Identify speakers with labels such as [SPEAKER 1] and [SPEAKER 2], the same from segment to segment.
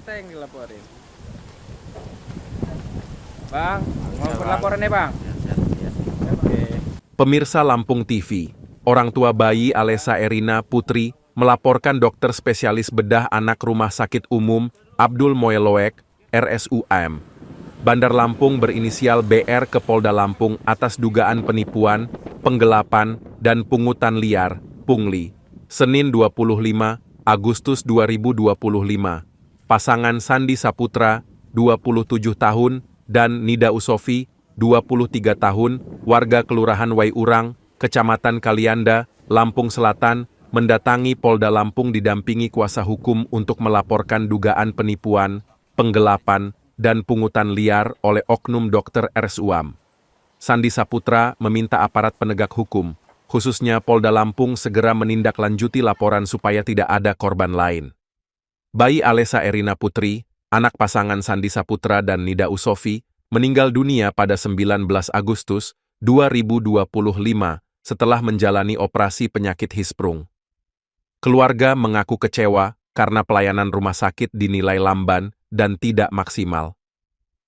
[SPEAKER 1] kita yang dilaporin. Bang, mau laporannya bang? Oke.
[SPEAKER 2] Pemirsa Lampung TV, orang tua bayi Alessa Erina Putri melaporkan dokter spesialis bedah anak Rumah Sakit Umum Abdul Moeloek, RSUM, Bandar Lampung berinisial BR ke Polda Lampung atas dugaan penipuan, penggelapan, dan pungutan liar, pungli. Senin 25 Agustus 2025, pasangan Sandi Saputra, 27 tahun, dan Nida Usofi, 23 tahun, warga Kelurahan Waiurang, Kecamatan Kalianda, Lampung Selatan, mendatangi Polda Lampung didampingi kuasa hukum untuk melaporkan dugaan penipuan, penggelapan, dan pungutan liar oleh oknum dokter RSUM. Sandi Saputra meminta aparat penegak hukum, khususnya Polda Lampung segera menindaklanjuti laporan supaya tidak ada korban lain. Bayi Alessa Erina Putri, anak pasangan Sandi Saputra dan Nida Usofi, meninggal dunia pada 19 Agustus 2025 setelah menjalani operasi penyakit hisprung. Keluarga mengaku kecewa karena pelayanan rumah sakit dinilai lamban dan tidak maksimal.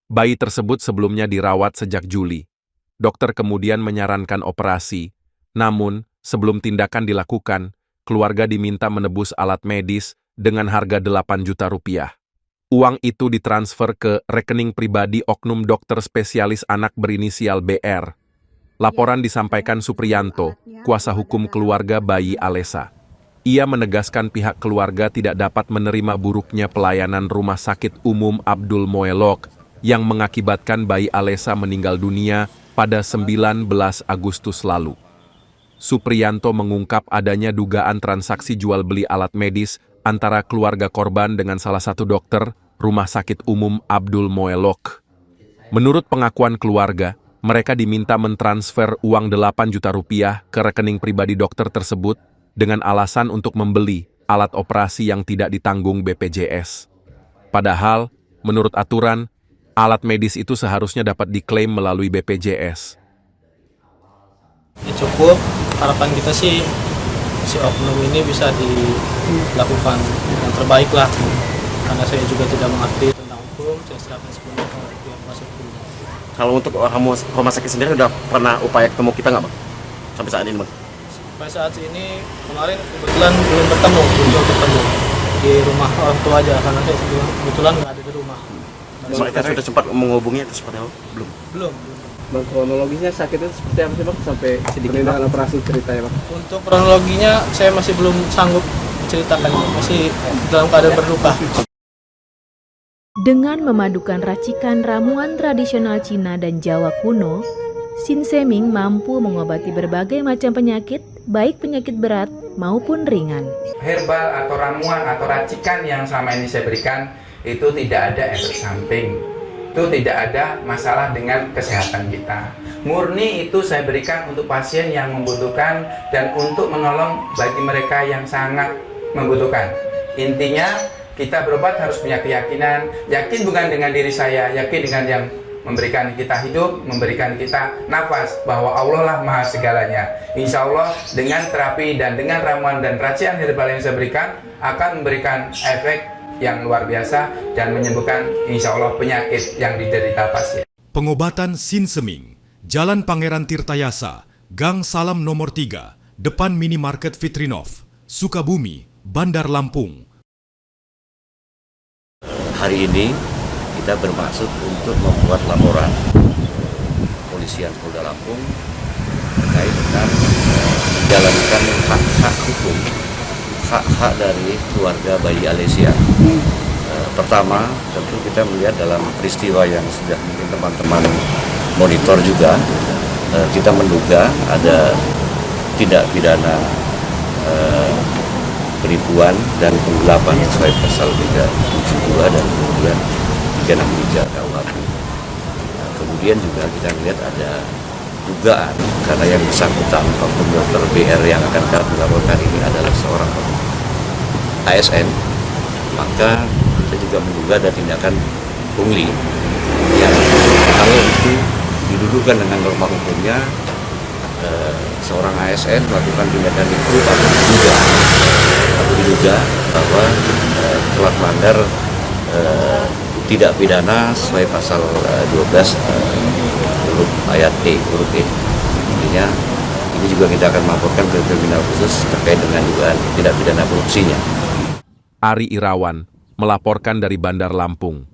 [SPEAKER 2] Bayi tersebut sebelumnya dirawat sejak Juli. Dokter kemudian menyarankan operasi, namun sebelum tindakan dilakukan, keluarga diminta menebus alat medis dengan harga 8 juta rupiah. Uang itu ditransfer ke rekening pribadi oknum dokter spesialis anak berinisial BR. Laporan disampaikan Supriyanto, kuasa hukum keluarga bayi Alessa. Ia menegaskan pihak keluarga tidak dapat menerima buruknya pelayanan Rumah Sakit Umum Abdul Moeloek yang mengakibatkan bayi Alessa meninggal dunia pada 19 Agustus lalu. Supriyanto mengungkap adanya dugaan transaksi jual beli alat medis antara keluarga korban dengan salah satu dokter Rumah Sakit Umum Abdul Moeloek. Menurut pengakuan keluarga, mereka diminta mentransfer uang 8 juta rupiah ke rekening pribadi dokter tersebut dengan alasan untuk membeli alat operasi yang tidak ditanggung BPJS. Padahal, menurut aturan, alat medis itu seharusnya dapat diklaim melalui BPJS.
[SPEAKER 3] Ya cukup, harapan kita sih si oknum ini bisa dilakukan yang terbaik lah, karena saya juga tidak mengerti tentang hukum. Saya serahkan sepenuhnya ke pihak kuasa hukum.
[SPEAKER 4] Kalau untuk rumah sakit sendiri udah pernah upaya ketemu kita nggak bang? Sampai saat ini bang?
[SPEAKER 3] Sampai saat ini kemarin kebetulan belum bertemu di rumah orang tua aja, karena saya kebetulan nggak ada di rumah.
[SPEAKER 4] Mereka sudah sempat menghubungi atau seperti apa?
[SPEAKER 3] Belum.
[SPEAKER 1] Bang, kronologisnya sakitnya seperti apa sih bang sampai penindakan operasi ceritanya bang?
[SPEAKER 3] Untuk kronologinya saya masih belum sanggup menceritakan, masih dalam keadaan berduka.
[SPEAKER 5] Dengan memadukan racikan ramuan tradisional Cina dan Jawa kuno, Sinseming mampu mengobati berbagai macam penyakit, baik penyakit berat maupun ringan.
[SPEAKER 6] Herbal atau ramuan atau racikan yang selama ini saya berikan itu tidak ada efek samping, itu tidak ada masalah dengan kesehatan kita. Murni itu saya berikan untuk pasien yang membutuhkan dan untuk menolong bagi mereka yang sangat membutuhkan. Intinya kita berobat harus punya keyakinan, yakin bukan dengan diri saya, yakin dengan yang memberikan kita hidup, memberikan kita nafas, bahwa Allah lah maha segalanya. Insya Allah dengan terapi dan dengan ramuan dan racian herbal yang saya berikan akan memberikan efek yang luar biasa dan menyembuhkan insya Allah penyakit yang diderita pasien.
[SPEAKER 7] Pengobatan Sinseming, Jalan Pangeran Tirtayasa, Gang Salam nomor 3, depan Minimarket Fitrinov, Sukabumi, Bandar Lampung.
[SPEAKER 8] Hari ini kita bermaksud untuk membuat laporan Polisian Polda Lampung terkait dengan menjalankan hak-hak hukum, hak-hak dari keluarga bayi Alessa. Pertama, tentu kita melihat dalam peristiwa yang sudah mungkin teman-teman monitor juga, kita menduga ada tindak pidana penipuan dan penggelapan sesuai pasal 372 dan kemudian 363 KUHP. Kemudian juga kita lihat ada dugaan karena yang bersangkutan oknum dokter BR yang akan kami laporkan ini adalah seorang ASN, maka kita juga menduga ada tindakan pungli yang kalau itu didudukan dengan norma hukumnya, seorang ASN melakukan tindakan itu atau diduga bahwa telah melanggar tidak pidana sesuai pasal 12 huruf ayat E, huruf E. Intinya ini juga kita akan melaporkan ke kriminal khusus terkait dengan dugaan tidak pidana korupsinya.
[SPEAKER 2] Ari Irawan melaporkan dari Bandar Lampung.